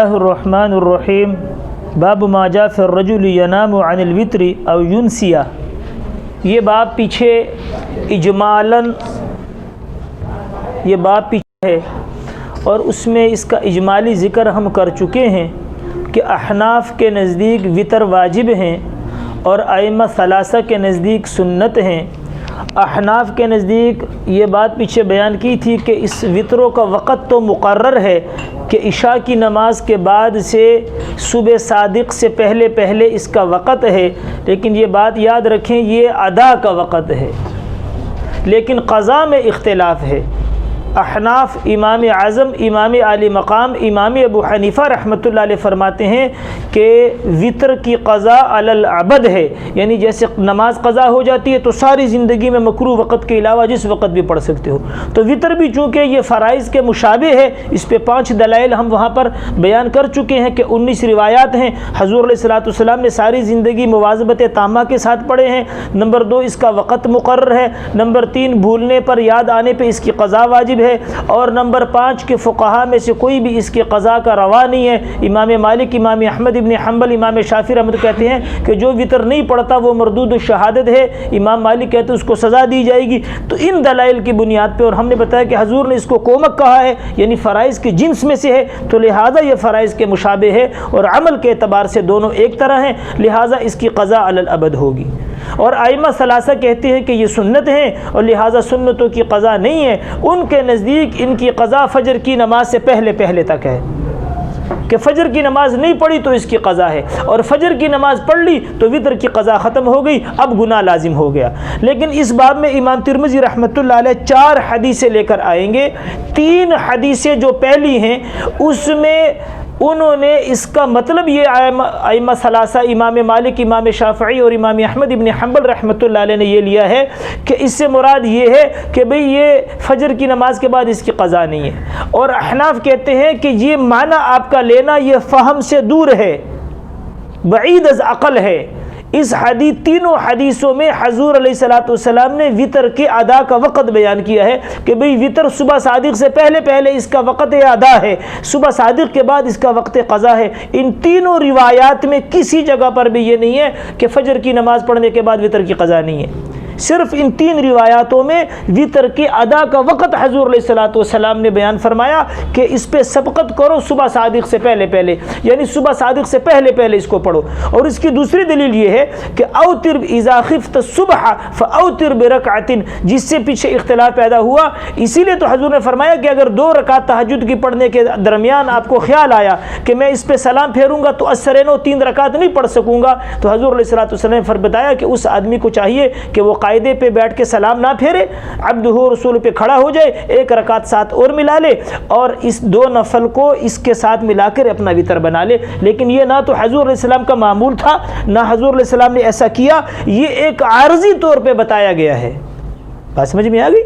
الرحمن الرحیم باب ما جاء فی الرجل ینام عن الوتر او ینسیہ۔ یہ باب پیچھے اجمالاً ہے اور اس میں اس کا اجمالی ذکر ہم کر چکے ہیں کہ احناف کے نزدیک وطر واجب ہیں اور ائمہ ثلاثہ کے نزدیک سنت ہیں۔ احناف کے نزدیک یہ بات پیچھے بیان کی تھی کہ اس وطروں کا وقت تو مقرر ہے کہ عشاء کی نماز کے بعد سے صبح صادق سے پہلے اس کا وقت ہے، لیکن یہ بات یاد رکھیں یہ ادا کا وقت ہے، لیکن قضا میں اختلاف ہے۔ احناف امام اعظم امام عالی مقام امام ابو حنیفہ رحمۃ اللہ علیہ فرماتے ہیں کہ وطر کی قضا علی العبد ہے، یعنی جیسے نماز قضا ہو جاتی ہے تو ساری زندگی میں مکروہ وقت کے علاوہ جس وقت بھی پڑھ سکتے ہو، تو وطر بھی چونکہ یہ فرائض کے مشابہ ہے، اس پہ 5 دلائل ہم وہاں پر بیان کر چکے ہیں کہ 19 روایات ہیں، حضور علیہ الصلوۃ والسلام نے ساری زندگی مواظبت تامہ کے ساتھ پڑھے ہیں۔ نمبر 2 اس کا وقت مقرر ہے، نمبر 3 بھولنے پر یاد آنے پہ اس کی قضا واجب ہے، اور نمبر 5 کے فقہا میں سے کوئی بھی اس کی قضا کا روا نہیں ہے۔ امام مالک امام احمد ابن حنبل امام شافعی رحمۃ کہتے ہیں کہ جو وطر نہیں پڑھتا وہ مردود الشہادت ہے، امام مالک کہتے ہیں اس کو سزا دی جائے گی۔ تو ان دلائل کی بنیاد پہ، اور ہم نے بتایا کہ حضور نے اس کو کومک کہا ہے، یعنی فرائض کی جنس میں سے ہے، تو لہٰذا یہ فرائض کے مشابہ ہے اور عمل کے اعتبار سے دونوں ایک طرح ہیں، لہٰذا اس کی قضا علی الابد ہوگی۔ اور ائمہ ثلاثہ کہتے ہیں کہ یہ سنت ہیں اور لہٰذا سنتوں کی قضا نہیں ہے، ان کے نزدیک ان کی قضا فجر کی نماز سے پہلے تک ہے، کہ فجر کی نماز نہیں پڑھی تو اس کی قضا ہے، اور فجر کی نماز پڑھ لی تو وطر کی قضا ختم ہو گئی، اب گناہ لازم ہو گیا۔ لیکن اس باب میں امام ترمذی رحمۃ اللہ علیہ 4 حدیثیں لے کر آئیں گے۔ 3 حدیثیں جو پہلی ہیں اس میں انہوں نے اس کا مطلب یہ ائمہ ثلاثہ امام مالک امام شافعی اور امام احمد ابن حنبل رحمۃ اللہ علیہ نے یہ لیا ہے کہ اس سے مراد یہ ہے کہ بھئی یہ فجر کی نماز کے بعد اس کی قضا نہیں ہے، اور احناف کہتے ہیں کہ یہ معنی آپ کا لینا یہ فہم سے دور ہے، بعید از عقل ہے۔ اس تینوں حدیثوں میں حضور علیہ الصلوۃ والسلام نے وطر کے ادا کا وقت بیان کیا ہے کہ بھئی وطر صبح صادق سے پہلے اس کا وقت ادا ہے، صبح صادق کے بعد اس کا وقت قضا ہے۔ ان تینوں روایات میں کسی جگہ پر بھی یہ نہیں ہے کہ فجر کی نماز پڑھنے کے بعد وطر کی قضا نہیں ہے، صرف ان 3 روایاتوں میں وطر کے ادا کا وقت حضور علیہ الصلوۃ والسلام نے بیان فرمایا کہ اس پہ سبقت کرو صبح صادق سے پہلے، یعنی صبح صادق سے پہلے اس کو پڑھو۔ اور اس کی دوسری دلیل یہ ہے کہ اوتر اذا خفت الصبح فاوتر برکعۃ، جس سے پیچھے اختلاف پیدا ہوا، اسی لیے تو حضور نے فرمایا کہ اگر 2 رکعت تہجد کی پڑھنے کے درمیان آپ کو خیال آیا کہ میں اس پہ سلام پھیروں گا تو اثرینو 3 رکعت نہیں پڑھ سکوں گا، تو حضور علیہ الصلوۃ والسلام نے بتایا کہ اس آدمی کو چاہیے کہ وہ قاعدے پہ بیٹھ کے سلام نہ پھیرے، عبدہ رسول پہ کھڑا ہو جائے، 1 رکعت ساتھ اور ملا لے اور اس 2 نفل کو اس کے ساتھ ملا کر اپنا وطر بنا لے۔ لیکن یہ نہ تو حضور علیہ السلام کا معمول تھا، نہ حضور علیہ السلام نے ایسا کیا، یہ ایک عارضی طور پہ بتایا گیا ہے۔ بات سمجھ میں آ گئی؟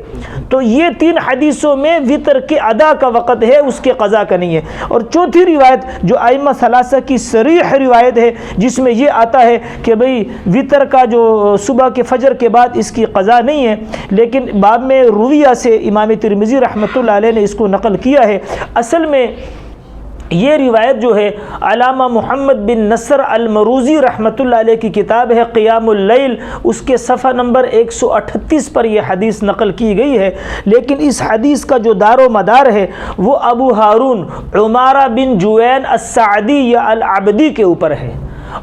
تو یہ 3 حدیثوں میں وطر کے ادا کا وقت ہے، اس کے قضا کا نہیں ہے۔ اور چوتھی روایت جو ائمہ ثلاثہ کی صریح روایت ہے جس میں یہ آتا ہے کہ بھئی وطر کا جو صبح کے فجر کے بعد اس کی قضا نہیں ہے، لیکن باب میں رویہ سے امام ترمذی رحمۃ اللہ علیہ نے اس کو نقل کیا ہے۔ اصل میں یہ روایت جو ہے علامہ محمد بن نصر المروزی رحمۃ اللہ علیہ کی کتاب ہے قیام اللیل، اس کے صفحہ نمبر 138 پر یہ حدیث نقل کی گئی ہے، لیکن اس حدیث کا جو دار و مدار ہے وہ ابو ہارون عمارہ بن جوین السعدی یا العبدی کے اوپر ہے،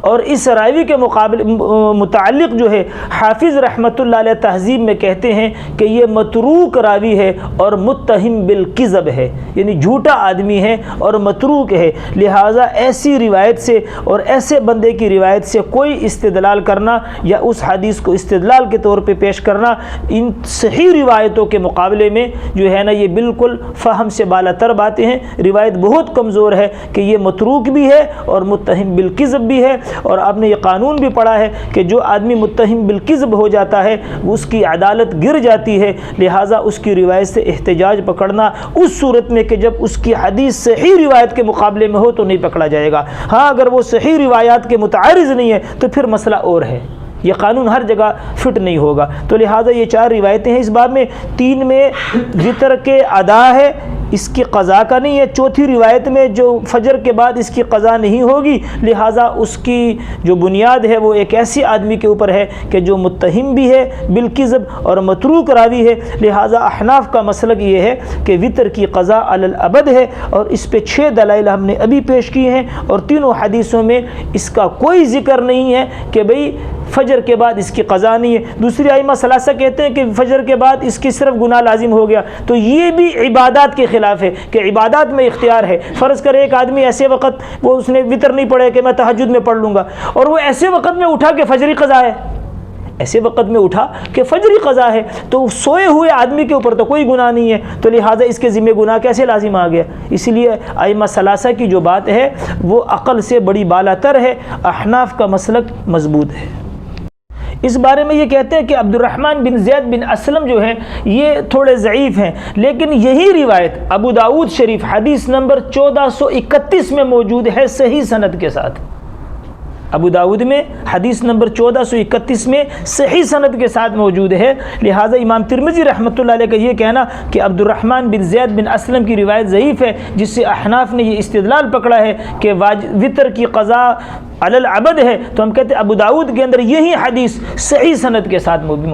اور اس راوی کے متعلق جو ہے حافظ رحمۃ اللہ علیہ تہذیب میں کہتے ہیں کہ یہ متروک راوی ہے اور متہم بالکذب ہے، یعنی جھوٹا آدمی ہے اور متروک ہے، لہٰذا ایسی روایت سے اور ایسے بندے کی روایت سے کوئی استدلال کرنا یا اس حدیث کو استدلال کے طور پہ پیش کرنا ان صحیح روایتوں کے مقابلے میں جو ہے نا یہ بالکل فہم سے بالا تر باتیں ہیں۔ روایت بہت کمزور ہے کہ یہ متروک بھی ہے اور متہم بالکذب بھی ہے، اور آپ نے یہ قانون بھی پڑھا ہے کہ جو آدمی متہم بالکذب ہو جاتا ہے اس کی عدالت گر جاتی ہے، لہٰذا اس کی روایت سے احتجاج پکڑنا اس صورت میں کہ جب اس کی حدیث صحیح روایت کے مقابلے میں ہو تو نہیں پکڑا جائے گا۔ ہاں اگر وہ صحیح روایات کے متعارض نہیں ہے تو پھر مسئلہ اور ہے، یہ قانون ہر جگہ فٹ نہیں ہوگا. تو لہٰذا یہ 4 روایتیں ہیں اس باب میں. 3 میں وطر کے ادا ہے، اس کی قضا کا نہیں ہے. 4تھی روایت میں جو فجر کے بعد اس کی قضا نہیں ہوگی، لہٰذا اس کی جو بنیاد ہے وہ ایک ایسی آدمی کے اوپر ہے کہ جو متہم بھی ہے بالکذب اور متروک راوی ہے. لہٰذا احناف کا مسلک یہ ہے کہ وطر کی قضا علی الابد ہے، اور اس پہ 6 دلائل ہم نے ابھی پیش کیے ہیں، اور تینوں حدیثوں میں اس کا کوئی ذکر نہیں ہے کہ بھئی فجر کے بعد اس کی قضا نہیں ہے. دوسری ائمہ ثلاثہ کہتے ہیں کہ فجر کے بعد اس کی صرف گناہ لازم ہو گیا، تو یہ بھی عبادات کے خلاف ہے کہ عبادات میں اختیار ہے. فرض کرے ایک آدمی ایسے وقت وہ اس نے وطر نہیں پڑھے کہ میں تہجد میں پڑھ لوں گا، اور وہ ایسے وقت میں اٹھا کہ فجری قضا ہے، ایسے وقت میں اٹھا کہ فجری قضا ہے، تو سوئے ہوئے آدمی کے اوپر تو کوئی گناہ نہیں ہے، تو لہٰذا اس کے ذمہ گناہ کیسے لازم آ گیا؟ اسی لیے ائمہ ثلاثہ کی جو بات ہے وہ عقل سے بڑی بالاتر ہے. احناف کا مسلک مضبوط ہے. اس بارے میں یہ کہتے ہیں کہ عبد الرحمن بن زید بن اسلم جو ہیں یہ تھوڑے ضعیف ہیں، لیکن یہی روایت ابو داؤد شریف حدیث نمبر 1431 میں موجود ہے صحیح سند کے ساتھ. ابو داؤد میں حدیث نمبر 1431 میں صحیح سند کے ساتھ موجود ہے. لہٰذا امام ترمذی رحمۃ اللہ علیہ کا یہ کہنا کہ عبد الرحمن بن زید بن اسلم کی روایت ضعیف ہے، جس سے احناف نے یہ استدلال پکڑا ہے کہ وطر کی قضا علی العبد ہے، تو ہم کہتے ہیں ابو داؤد کے اندر یہی حدیث صحیح سند کے ساتھ موجود